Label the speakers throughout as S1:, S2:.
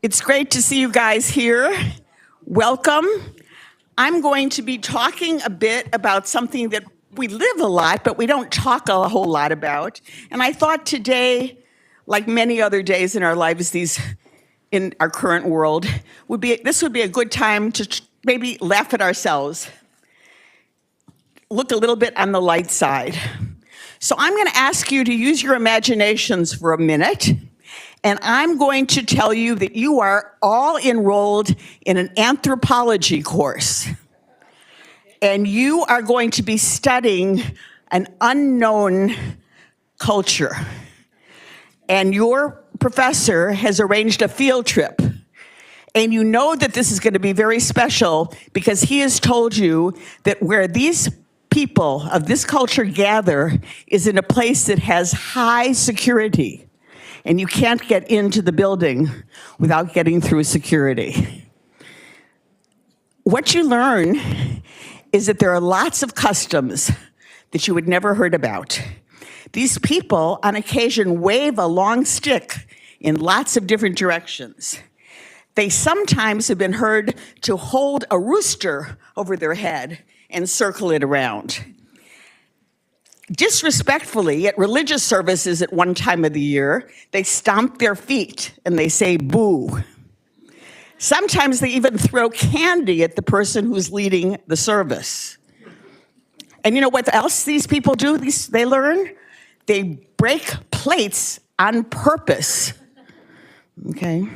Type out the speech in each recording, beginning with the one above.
S1: It's great to see you guys here. Welcome. I'm going to be talking a bit about something that we live a lot, but we don't talk a whole lot about. And I thought today, like many other days in our lives, in our current world, this would be a good time to maybe laugh at ourselves. Look a little bit on the light side. So I'm going to ask you to use your imaginations for a minute. And I'm going to tell you that you are all enrolled in an anthropology course. And you are going to be studying an unknown culture. And your professor has arranged a field trip. And you know that this is going to be very special because he has told you that where these people of this culture gather is in a place that has high security. And you can't get into the building without getting through security. What you learn is that there are lots of customs that you would never heard about. These people, on occasion, wave a long stick in lots of different directions. They sometimes have been heard to hold a rooster over their head and circle it around. Disrespectfully, at religious services at one time of the year, they stomp their feet and they say boo. Sometimes they even throw candy at the person who's leading the service. And you know what else these people do? They learn? They break plates on purpose. Okay?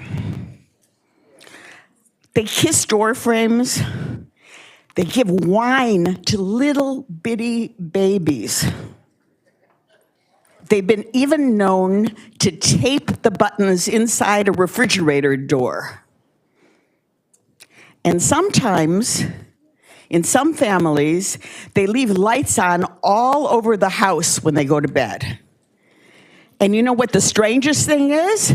S1: They kiss door frames. They give wine to little bitty babies. They've been even known to tape the buttons inside a refrigerator door. And sometimes, in some families, they leave lights on all over the house when they go to bed. And you know what the strangest thing is?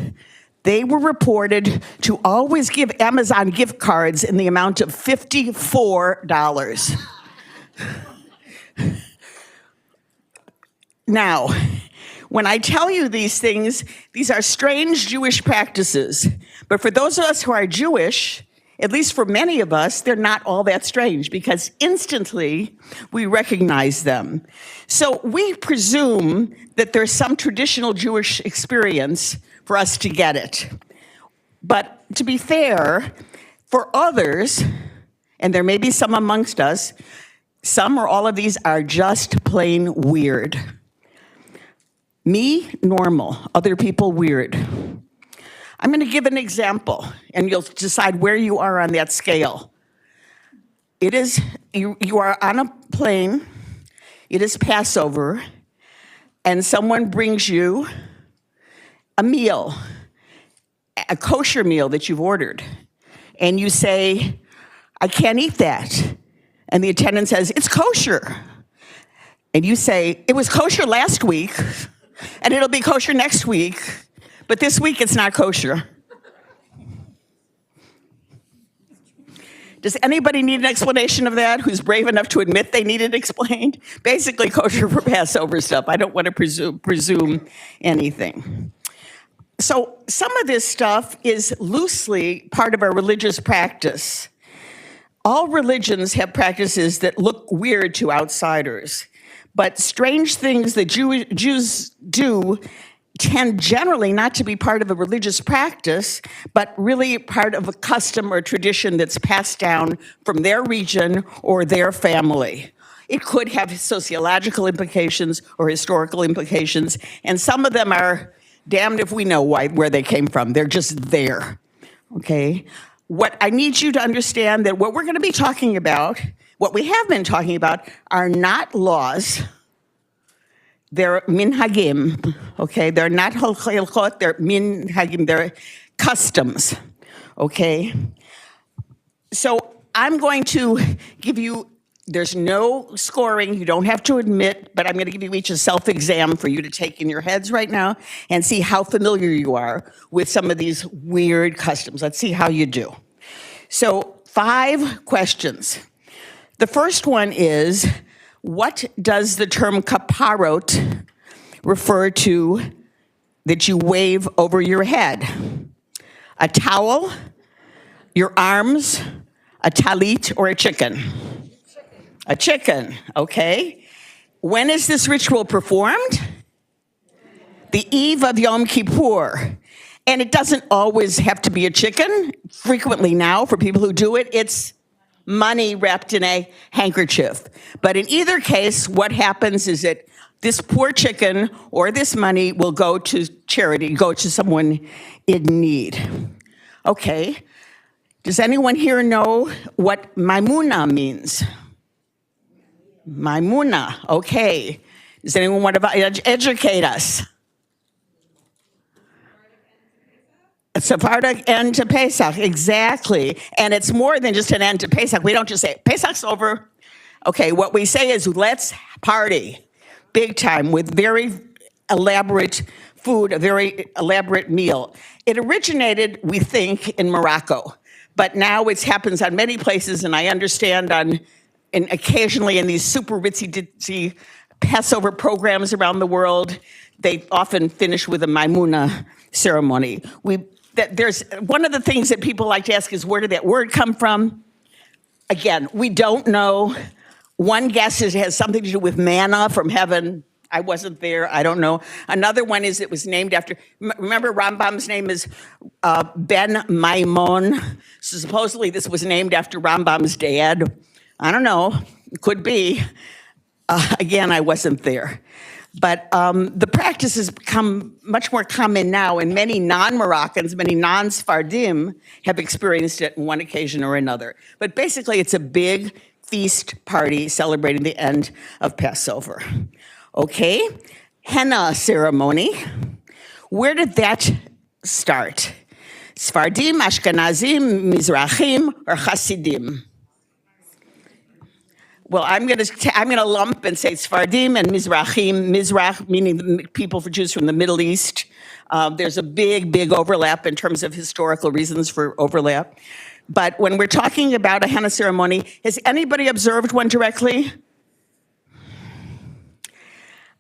S1: They were reported to always give Amazon gift cards in the amount of $54. Now, when I tell you these things, these are strange Jewish practices. But for those of us who are Jewish, at least for many of us, they're not all that strange because instantly we recognize them. So we presume that there's some traditional Jewish experience for us to get it. But to be fair, for others, and there may be some amongst us, some or all of these are just plain weird. Me, normal. Other people, weird. I'm going to give an example, and you'll decide where you are on that scale. It is, you are on a plane, it is Passover, and someone brings you a meal, a kosher meal that you've ordered, and you say, I can't eat that. And the attendant says, it's kosher. And you say, it was kosher last week, and it'll be kosher next week, but this week it's not kosher. Does anybody need an explanation of that who's brave enough to admit they need it explained? Basically kosher for Passover stuff. I don't want to presume anything. So some of this stuff is loosely part of our religious practice. All religions have practices that look weird to outsiders, but strange things that Jews do tend generally not to be part of a religious practice, but really part of a custom or tradition that's passed down from their region or their family. It could have sociological implications or historical implications, and some of them are damned if we know where they came from. They're just there, okay? What I need you to understand that what we're going to be talking about, what we have been talking about, are not laws. They're minhagim, okay? They're not halachot, they're minhagim, they're customs, okay? So I'm going to give you, there's no scoring, you don't have to admit, but I'm going to give you each a self-exam for you to take in your heads right now and see how familiar you are with some of these weird customs. Let's see how you do. So 5 questions. The first one is, what does the term kaparot refer to that you wave over your head? a towel, your arms, a talit, or a chicken? A chicken, okay. When is this ritual performed? The eve of Yom Kippur. And it doesn't always have to be a chicken. Frequently now, for people who do it, it's money wrapped in a handkerchief. But in either case, what happens is that this poor chicken or this money will go to charity, go to someone in need. Okay. Does anyone here know what maimuna means? Maimuna, okay. Does anyone want to educate us? Sephardic end to Pesach, exactly. And it's more than just an end to Pesach. We don't just say, Pesach's over. Okay, what we say is, let's party big time with very elaborate food, a very elaborate meal. It originated, we think, in Morocco, but now it happens on many places, and I understand occasionally in these super ritzy-ditzy Passover programs around the world, they often finish with a maimuna ceremony. There's one of the things that people like to ask is, where did that word come from? Again, we don't know. One guess is it has something to do with manna from heaven. I wasn't there. I don't know. Another one is it was named after, remember Rambam's name is Ben Maimon. So supposedly this was named after Rambam's dad. I don't know. It could be. Again, I wasn't there. But the practice has become much more common now, and many non-Moroccans, many non-Sephardim have experienced it on one occasion or another. But basically, it's a big feast party celebrating the end of Passover. Okay, henna ceremony. Where did that start? Sephardim, Ashkenazim, Mizrahim, or Hasidim? Well, I'm going to lump and say Sephardim and Mizrahim. Mizrach meaning the people for Jews from the Middle East. There's a big overlap in terms of historical reasons for overlap. But when we're talking about a henna ceremony, has anybody observed one directly?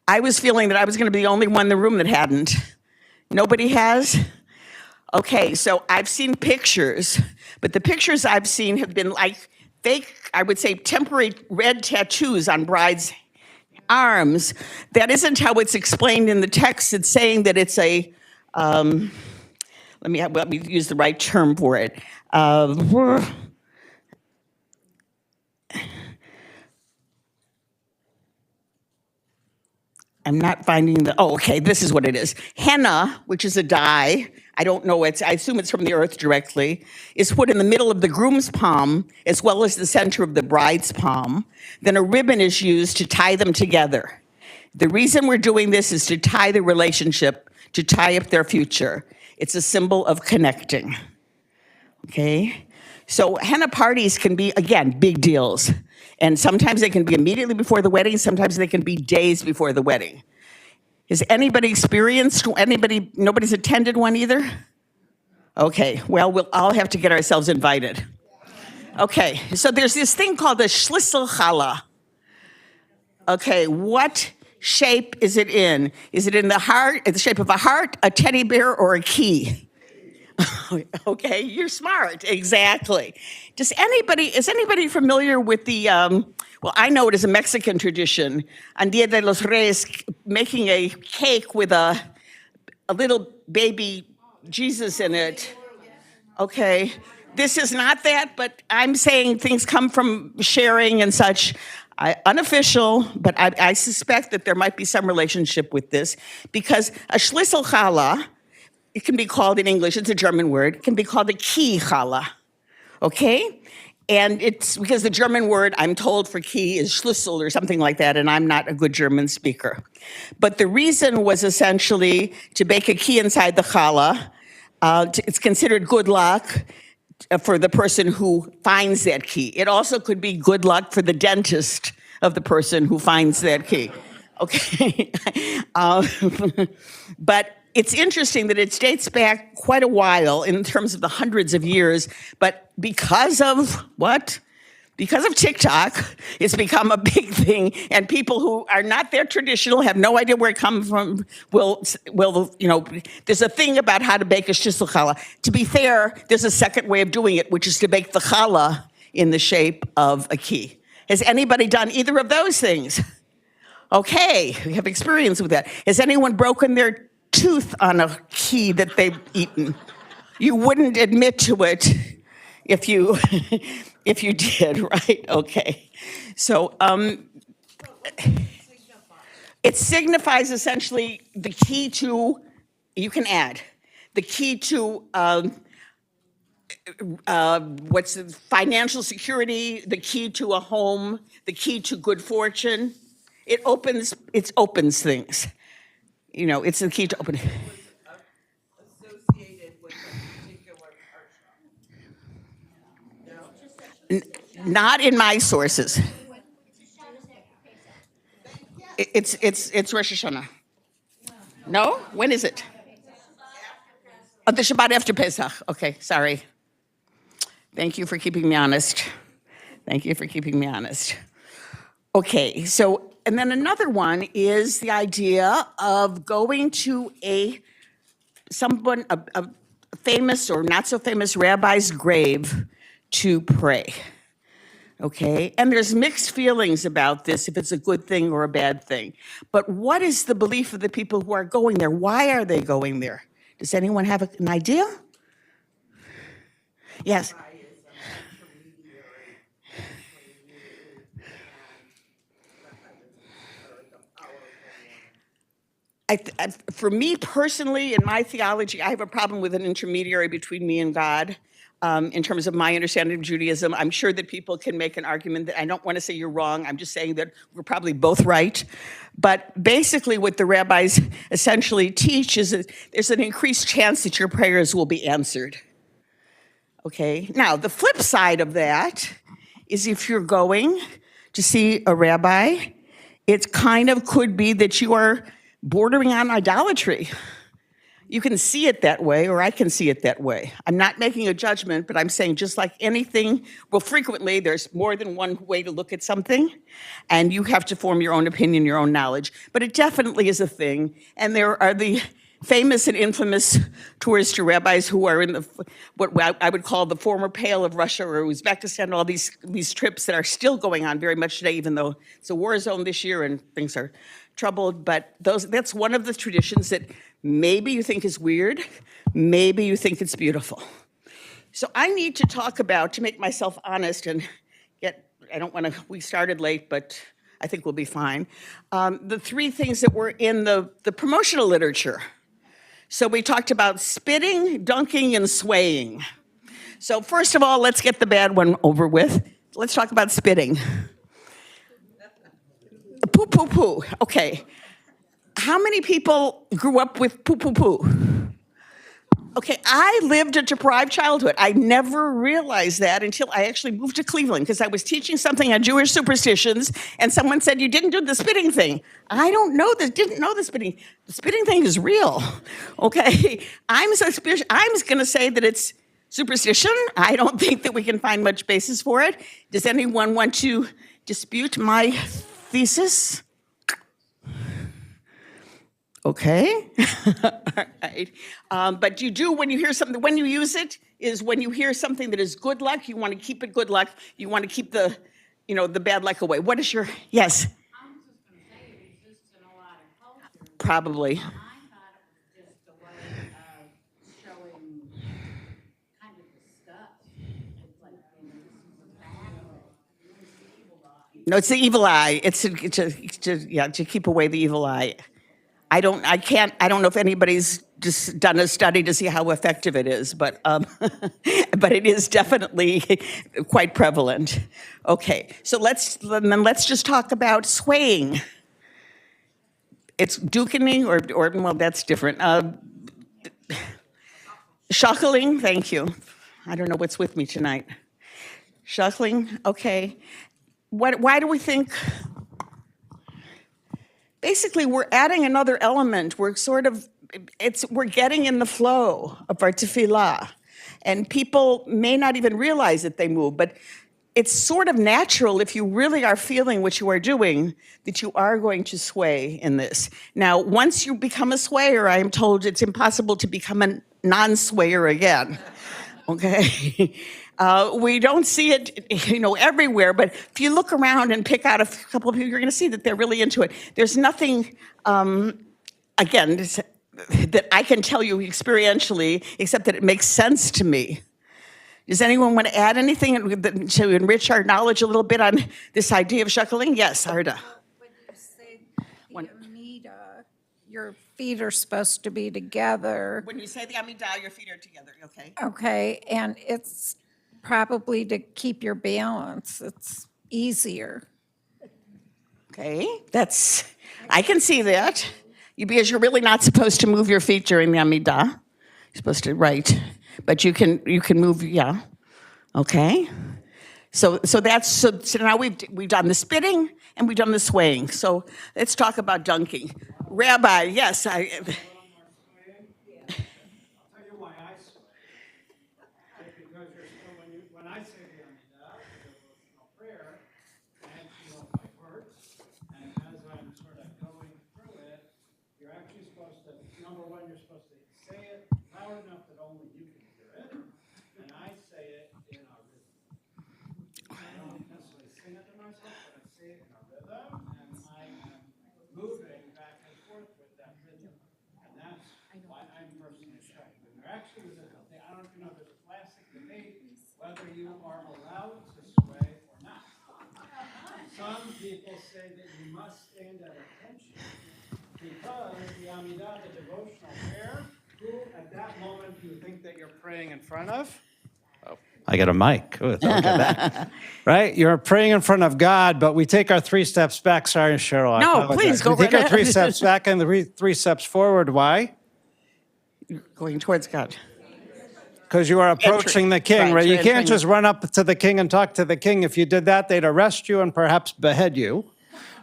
S1: I was feeling that I was going to be the only one in the room that hadn't. Nobody has? Okay, so I've seen pictures, but the pictures I've seen have been like fake, I would say temporary red tattoos on brides' arms. That isn't how it's explained in the text. It's saying that it's a, let me use the right term for it. I'm not finding okay, this is what it is. Henna, which is a dye, I don't know, I assume it's from the earth directly, is put in the middle of the groom's palm as well as the center of the bride's palm. Then a ribbon is used to tie them together. The reason we're doing this is to tie the relationship, to tie up their future. It's a symbol of connecting, okay? So henna parties can be, again, big deals. And sometimes they can be immediately before the wedding, sometimes they can be days before the wedding. Has anybody experienced, nobody's attended one either? Okay, well, we'll all have to get ourselves invited. Okay, so there's this thing called the Schlissel Challah. Okay, what shape is it in? Is it in the heart, in the shape of a heart, a teddy bear, or a key? Okay, you're smart, exactly. Is anybody familiar with the, well, I know it as a Mexican tradition, on Dia de los Reyes, making a cake with a little baby Jesus in it. Okay, this is not that, but I'm saying things come from sharing and such. Unofficial, but I suspect that there might be some relationship with this, because a Schlissel Challah, it can be called in English, it's a German word, it can be called a key challah, okay? And it's because the German word, I'm told, for key is Schlüssel or something like that, and I'm not a good German speaker. But the reason was essentially to bake a key inside the challah. It's considered good luck for the person who finds that key. It also could be good luck for the dentist of the person who finds that key, okay? But it's interesting that it dates back quite a while in terms of the hundreds of years, but because of what? because of TikTok, it's become a big thing, and people who are not there traditional, have no idea where it comes from, will, there's a thing about how to bake a shtisel challah. To be fair, there's a second way of doing it, which is to bake the challah in the shape of a key. Has anybody done either of those things? Okay, we have experience with that. Has anyone broken their tooth on a key that they've eaten? You wouldn't admit to it if you if you did, right? Okay. So it signifies essentially the key to, you can add, the key to what's the financial security, the key to a home, the key to good fortune. It opens things. It's the key to open.
S2: Associated with a particular parsha. No?
S1: Not in my sources. It's Rosh Hashanah. No? When is it? Oh, the Shabbat after Pesach. Okay, sorry. Thank you for keeping me honest. Okay, so, and then another one is the idea of going to a famous or not so famous rabbi's grave to pray. Okay, and there's mixed feelings about this, if it's a good thing or a bad thing. But what is the belief of the people who are going there? Why are they going there? Does anyone have an idea? Yes. For me personally, in my theology, I have a problem with an intermediary between me and God. In terms of my understanding of Judaism, I'm sure that people can make an argument that I don't want to say you're wrong. I'm just saying that we're probably both right. But basically what the rabbis essentially teach is that there's an increased chance that your prayers will be answered. Okay, now the flip side of that is if you're going to see a rabbi, it kind of could be that you are bordering on idolatry. You can see it that way, or I can see it that way. I'm not making a judgment, but I'm saying just like anything, well, frequently there's more than one way to look at something, and you have to form your own opinion, your own knowledge. But it definitely is a thing, and there are the famous and infamous tours to rabbis who are in what I would call the former Pale of Russia or Uzbekistan, all these trips that are still going on very much today, even though it's a war zone this year and things are troubled. But that's one of the traditions that maybe you think is weird, maybe you think it's beautiful. So I need to talk about, to make myself honest and we started late, but I think we'll be fine. The three things that were in the promotional literature. So we talked about spitting, dunking, and swaying. So first of all, let's get the bad one over with. Let's talk about spitting. Poo, poo, poo. Okay. How many people grew up with poo, poo, poo? Okay, I lived a deprived childhood. I never realized that until I actually moved to Cleveland because I was teaching something on Jewish superstitions, and someone said, you didn't do the spitting thing. I didn't know the spitting. The spitting thing is real, okay? I'm going to say that it's superstition. I don't think that we can find much basis for it. Does anyone want to dispute my thesis? Okay, all right. But you do, when you hear something, when you use it, is when you hear something that is good luck, you want to keep it good luck, you want to keep the bad luck away. What is your, yes?
S2: I'm just going to say it exists in a lot of cultures.
S1: Probably.
S2: I thought it was just a way of showing kind of disgust. It's like, this is a bad way. It's the evil eye.
S1: No, it's the evil eye. It's to keep away the evil eye. I don't know if anybody's just done a study to see how effective it is, but but it is definitely quite prevalent. Okay, so let's just talk about swaying. It's dukening or well, that's different. Shuckling, thank you. I don't know what's with me tonight. Shuckling, okay. Why do we think? Basically, we're adding another element. We're getting in the flow of our tefillah. And people may not even realize that they move, but it's sort of natural if you really are feeling what you are doing that you are going to sway in this. Now, once you become a swayer, I am told it's impossible to become a non-swayer again. Okay, we don't see it, everywhere. But if you look around and pick out a couple of people, you're going to see that they're really into it. There's nothing, again, that I can tell you experientially, except that it makes sense to me. Does anyone want to add anything to enrich our knowledge a little bit on this idea of shuckling? Yes, Arda.
S3: When you say the Amida, your feet are supposed to be together.
S1: When you say the Amida, your feet are together, okay?
S3: Okay, and it's probably to keep your balance. It's easier.
S1: Okay, I can see that. Because you're really not supposed to move your feet during the Amida. You're supposed to, right. But you can move, yeah. Okay. So now we've done the spitting and we've done the swaying. So let's talk about dunking. Rabbi, yes,
S4: I'll tell you why I sway. Because when I say the Amidah, the devotional prayer, I actually know my words, and as I'm sort of going through it, you're actually supposed to, number one, you're supposed to say it loud enough that only you can hear it, and I say it in a rhythm. I don't necessarily sing it to myself, but I say it in a rhythm, and I am moving back and forth with that rhythm. And that's why I'm personally shocked. And there actually was I don't know if there's a classic debate whether you are allowed to sway or not. Some people say that you must stand at attention because the Amidah, the devotional prayer, who at that moment do you think that you're praying in front of? I got a mic. Ooh, look at that. Right? You're praying in front of God, but we take our 3 steps back. Sorry, Cheryl. I
S1: No,
S4: apologize.
S1: please, go
S4: We take
S1: right
S4: our 3
S1: ahead.
S4: steps back and the 3 steps forward. Why?
S1: going towards God.
S4: Because you are approaching the king, right? You can't just run up to the king and talk to the king. If you did that, they'd arrest you and perhaps behead you,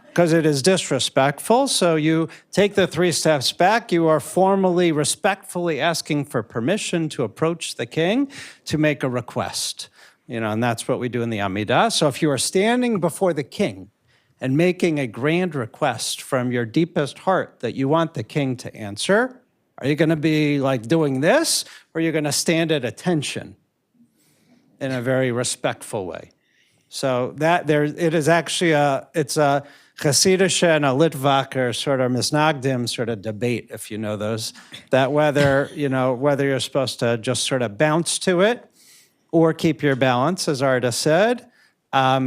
S4: because it is disrespectful. So you take the 3 steps back. You are formally, respectfully asking for permission to approach the king to make a request. And that's what we do in the Amidah. So if you are standing before the king and making a grand request from your deepest heart that you want the king to answer, are you going to be like doing this, or are you going to stand at attention in a very respectful way? So it is actually it's a Chassidish and a Litvaker sort of misnagdim sort of debate, if you know those, that whether you're supposed to just sort of bounce to it or keep your balance, as Arda said,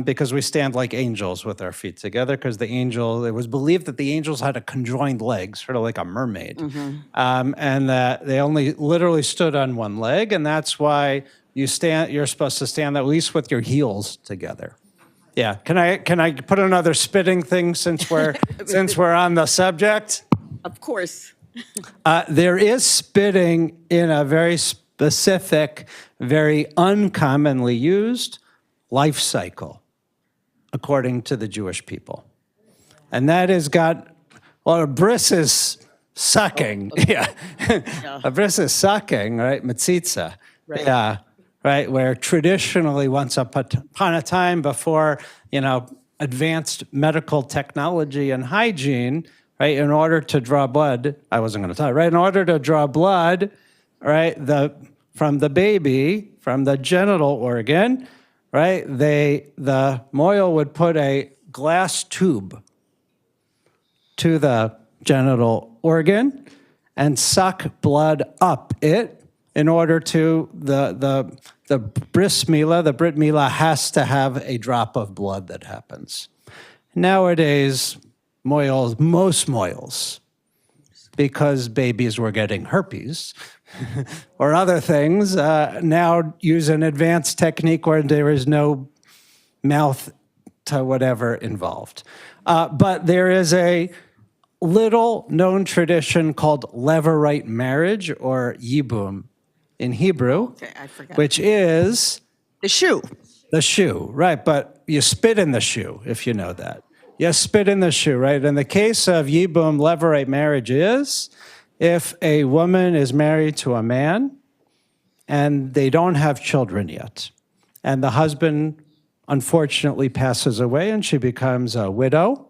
S4: because we stand like angels with our feet together, because it was believed that the angels had a conjoined leg, sort of like a mermaid, and that they only literally stood on one leg, and that's why you're supposed to stand at least with your heels together. Yeah, can I put another spitting thing since we're on the subject?
S1: Of course.
S4: There is spitting in a very specific, very uncommonly used life cycle, according to the Jewish people. And that has a bris is sucking. Oh, okay. Yeah. A bris is sucking, right? Metzitza. Right. Yeah. Right, where traditionally, once upon a time, before advanced medical technology and hygiene, right, in order to draw blood, I wasn't going to tell you, right, in order to draw blood, right, from the baby, from the genital organ, right, the moil would put a glass tube to the genital organ and suck blood up it. In order to, the bris milah, the brit milah has to have a drop of blood that happens. Nowadays, most moils, because babies were getting herpes or other things, now use an advanced technique where there is no mouth to whatever involved. But there is a little known tradition called levirate marriage, or yibum in Hebrew,
S1: I forgot.
S4: which is
S1: The shoe.
S4: the shoe, right? But you spit in the shoe, if you know that. You spit in the shoe, right? In the case of yibum, levirate marriage is if a woman is married to a man and they don't have children yet, and the husband unfortunately passes away and she becomes a widow,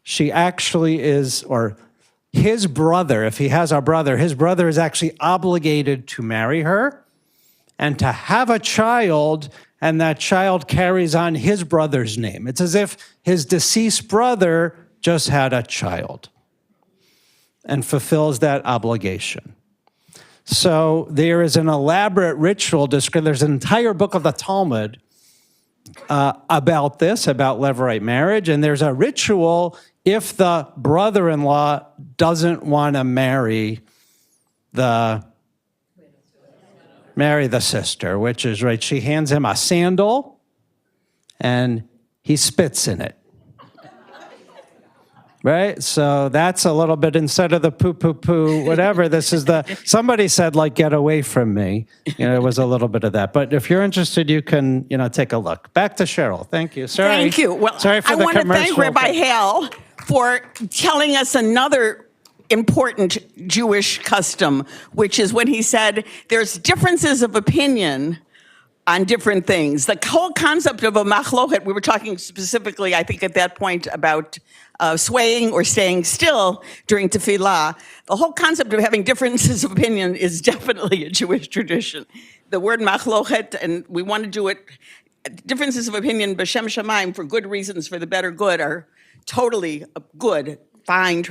S4: she actually is, or his brother, if he has a brother, his brother is actually obligated to marry her and to have a child, and that child carries on his brother's name. It's as if his deceased brother just had a child and fulfills that obligation. So there is an elaborate ritual description. There's an entire book of the Talmud about this, about levirate marriage, and there's a ritual if the brother-in-law doesn't want to marry the sister, which is right. She hands him a sandal, and he spits in it. Right? So that's a little bit, instead of the poo, poo, poo, whatever, this is somebody said, like, get away from me. It was a little bit of that. But if you're interested, you can, take a look. Back to Cheryl. Thank you. Sorry.
S1: Thank you. Well,
S4: sorry for
S1: I
S4: the
S1: want to thank
S4: commercial.
S1: Rabbi Hale for telling us another important Jewish custom, which is when he said there's differences of opinion on different things. The whole concept of a machloket, we were talking specifically, I think at that point, about swaying or staying still during tefillah. The whole concept of having differences of opinion is definitely a Jewish tradition. The word machloket, and we want to do it, differences of opinion, b'shem shamayim, for good reasons, for the better good, are totally good, fine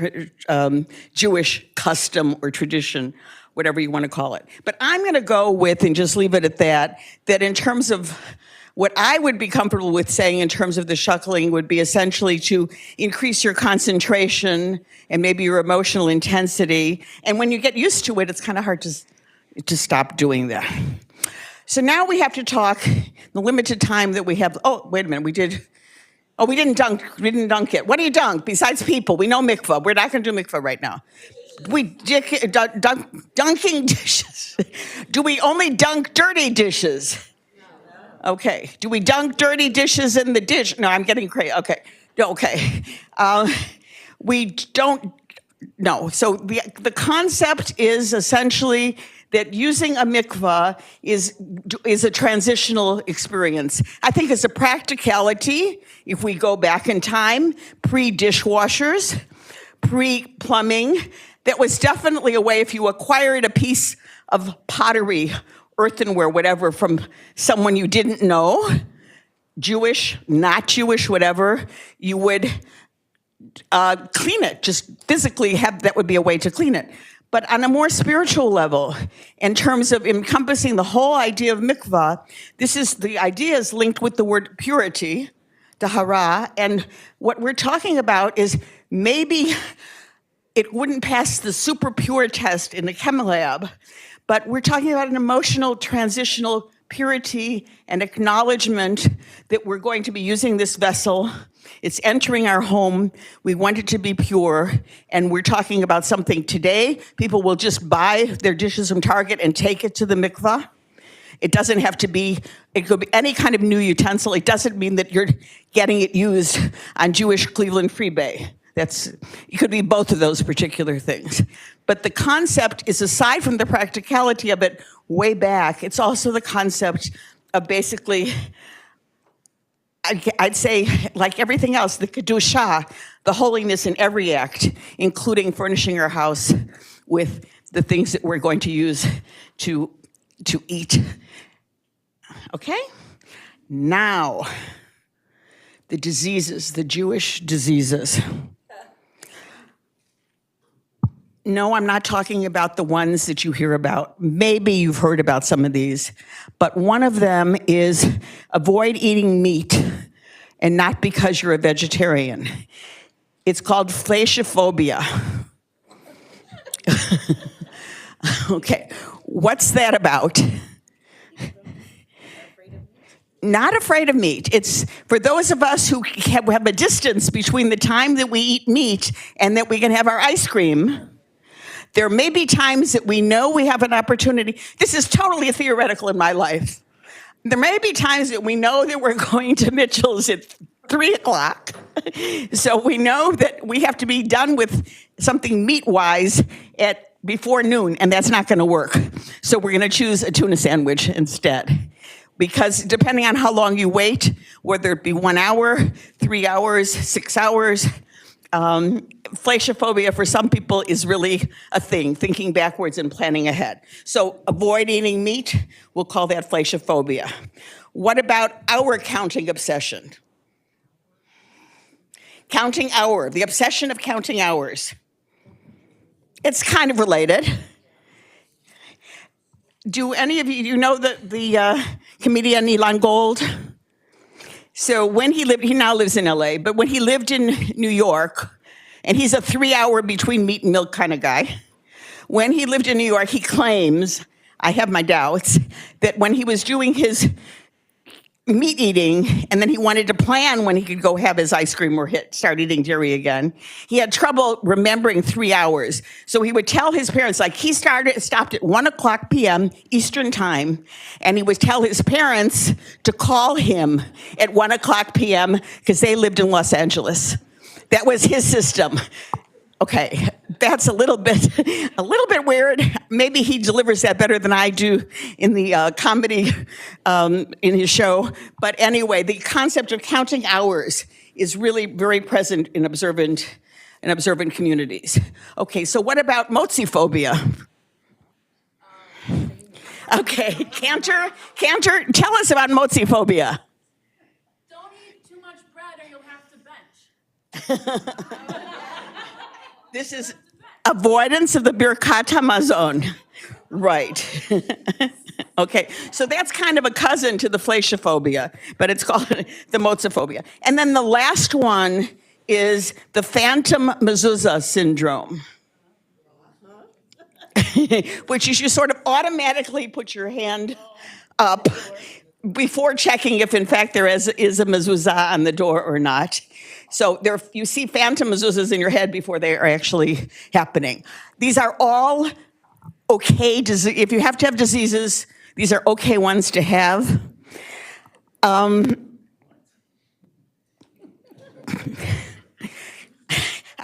S1: Jewish custom or tradition, whatever you want to call it. But I'm going to go with, and just leave it at that in terms of what I would be comfortable with saying in terms of the shuckling would be essentially to increase your concentration and maybe your emotional intensity. And when you get used to it, it's kind of hard to stop doing that. So now we have to talk, the limited time that we have. Oh, wait a minute, we didn't dunk it. What do you dunk besides people? We know mikvah. We're not going to do mikvah right now. Dunking dishes. Do we only dunk dirty dishes? Okay. Do we dunk dirty dishes in the dish? No, I'm getting crazy. Okay. Okay. We don't. No. So the concept is essentially that using a mikvah is a transitional experience. I think it's a practicality. If we go back in time, pre-dishwashers, pre-plumbing, that was definitely a way, if you acquired a piece of pottery, earthenware, whatever, from someone you didn't know, Jewish, not Jewish, whatever, you would clean it, just physically that would be a way to clean it. But on a more spiritual level, in terms of encompassing the whole idea of mikvah, the idea is linked with the word purity, tahara, and what we're talking about is maybe it wouldn't pass the super pure test in the chem lab, but we're talking about an emotional transitional purity and acknowledgement that we're going to be using this vessel. It's entering our home. We want it to be pure. And we're talking about something today. People will just buy their dishes from Target and take it to the mikvah. It doesn't have to be, it could be any kind of new utensil. It doesn't mean that you're getting it used on Jewish Cleveland Free Bay. It could be both of those particular things. But the concept is, aside from the practicality of it way back, it's also the concept of basically, I'd say, like everything else, the kedusha, the holiness in every act, including furnishing our house with the things that we're going to use to eat. Okay? Now, the diseases, the Jewish diseases. No, I'm not talking about the ones that you hear about. Maybe you've heard about some of these, but one of them is avoid eating meat, and not because you're a vegetarian. It's called fleischophobia. Okay, what's that about? Not afraid of meat. It's for those of us who have a distance between the time that we eat meat and that we can have our ice cream. There may be times that we know we have an opportunity. This is totally theoretical in my life. There may be times that we know that we're going to Mitchell's at 3:00. So we know that we have to be done with something meat-wise before noon, and that's not going to work. So we're going to choose a tuna sandwich instead. because depending on how long you wait, whether it be 1 hour, 3 hours, 6 hours, Flacophobia for some people is really a thing, thinking backwards and planning ahead. So avoid eating meat, we'll call that Flacophobia. What about hour counting obsession? Counting hour, the obsession of counting hours. It's kind of related. Do any of you know the comedian Elon Gold? So when he now lives in LA, but when he lived in New York, and he's a 3-hour between meat and milk kind of guy. When he lived in New York, he claims, I have my doubts, that when he was doing his meat eating, and then he wanted to plan when he could go have his ice cream or start eating dairy again, he had trouble remembering 3 hours. So he would tell his parents, like he stopped at 1 o'clock p.m. Eastern time, and he would tell his parents to call him at 1 o'clock p.m. because they lived in Los Angeles. That was his system. Okay, that's a little bit weird. Maybe he delivers that better than I do in the comedy in his show. But anyway, the concept of counting hours is really very present in observant communities. Okay, so what about motzi-phobia? Okay, Cantor, tell us about motzi-phobia.
S2: Don't eat too much bread or you'll have to bench.
S1: This is avoidance of the Birkat Hamazon. Right. Okay, so that's kind of a cousin to the Flacophobia, but it's called the motzi-phobia. And then the last one is the phantom mezuzah syndrome, which is you sort of automatically put your hand up before checking if in fact there is a mezuzah on the door or not. So you see phantom mezuzahs in your head before they are actually happening. These are all okay. If you have to have diseases, these are okay ones to have. I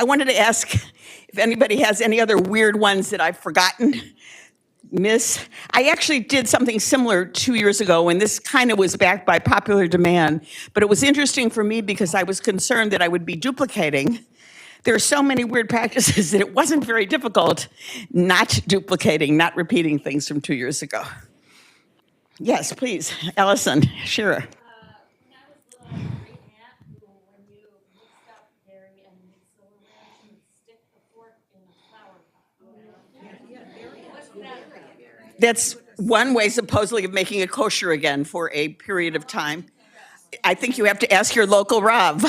S1: wanted to ask if anybody has any other weird ones that I've forgotten. I actually did something similar 2 years ago, and this kind of was backed by popular demand, but it was interesting for me because I was concerned that I would be duplicating. There are so many weird practices that it wasn't very difficult not duplicating, not repeating things from 2 years ago. Yes, please, Allison, sure.
S2: When I was little, I had a great aunt who, when you mixed up dairy and mixed the ranch, she would stick the fork in the flour pot.
S1: That's one way, supposedly, of making it kosher again for a period of time. I think you have to ask your local Rav.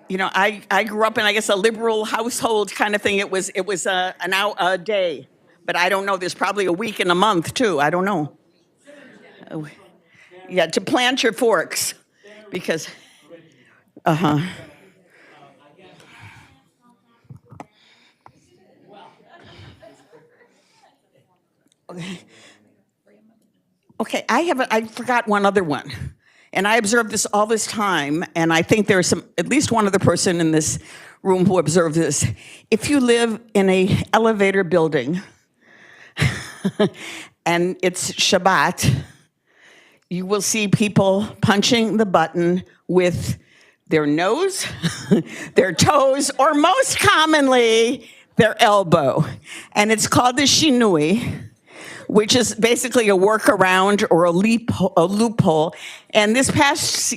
S1: You know, I grew up in, I guess, a liberal household kind of thing. It was an hour a day, but I don't know. There's probably a week and a month too. I don't know. Yeah, to plant your forks, because. Okay, I forgot one other one. And I observed this all this time, and I think there's at least one other person in this room who observed this. If you live in an elevator building and it's Shabbat, you will see people punching the button with their nose, their toes, or most commonly, their elbow. And it's called the shinui, which is basically a workaround or a loophole. And this past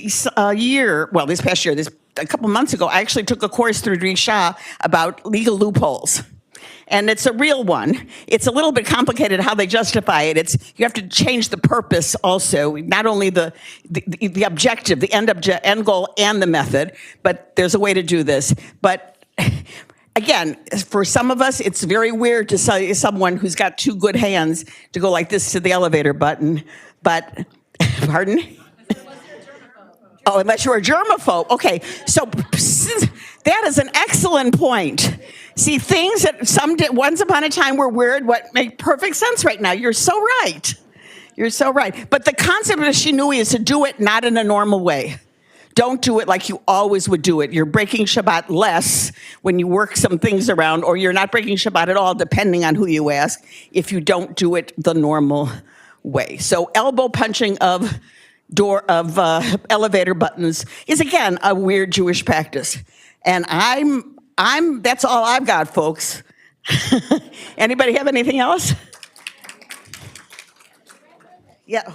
S1: year, a couple months ago, I actually took a course through Drisha about legal loopholes. And it's a real one. It's a little bit complicated how they justify it. You have to change the purpose also, not only the objective, the end goal and the method, but there's a way to do this. But again, for some of us, it's very weird to say someone who's got two good hands to go like this to the elevator button. But, pardon? Oh, unless you're a germaphobe. Okay, so that is an excellent point. See, things that once upon a time were weird, what make perfect sense right now. You're so right. You're so right. But the concept of shinui is to do it not in a normal way. Don't do it like you always would do it. You're breaking Shabbat less when you work some things around, or you're not breaking Shabbat at all, depending on who you ask, if you don't do it the normal way. So elbow punching of elevator buttons is again a weird Jewish practice, and that's all I've got, folks. Anybody have anything else? Yeah.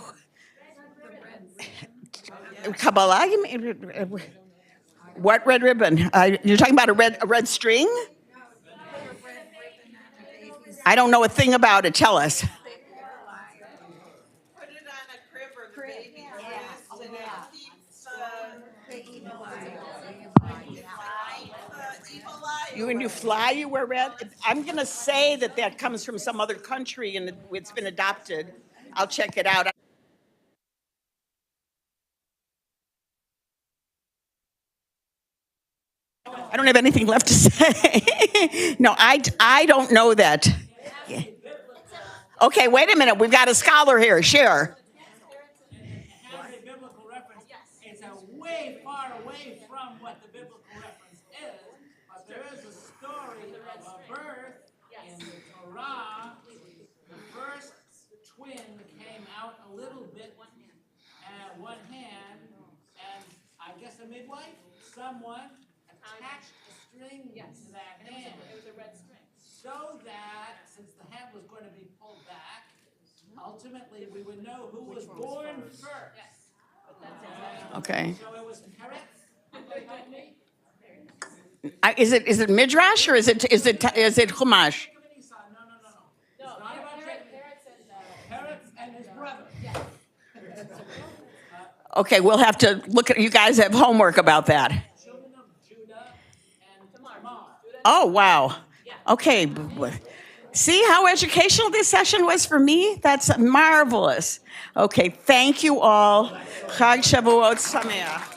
S1: Kabbalah? What red ribbon? You're talking about a red string? I don't know a thing about it. Tell us.
S5: Put it on a crib or the baby's wrist, and it keeps evil eye.
S1: When you fly, you wear red. I'm going to say that comes from some other country and it's been adopted. I'll check it out. I don't have anything left to say. No, I don't know that. Yeah. Okay, wait a minute. We've got a scholar here. Share.
S6: Has a biblical reference. It's a way far away from what the biblical reference is, but there is a story of a birth in the Torah. The first twin came out a little bit at one hand, and I guess a midwife, someone attached a string to that hand. It was a red string. So that, since the hand was going to be pulled back, ultimately we would know who was born first.
S1: Okay.
S6: So it was Peretz.
S1: Is it midrash or is it chumash?
S6: No. It's not about Peretz and his brother.
S1: Okay, we'll have to look at. You guys have homework about that.
S6: Children of Judah and Tamar.
S1: Oh wow. Okay. See how educational this session was for me? That's marvelous. Okay, thank you all. Chag Shavuot Sameach.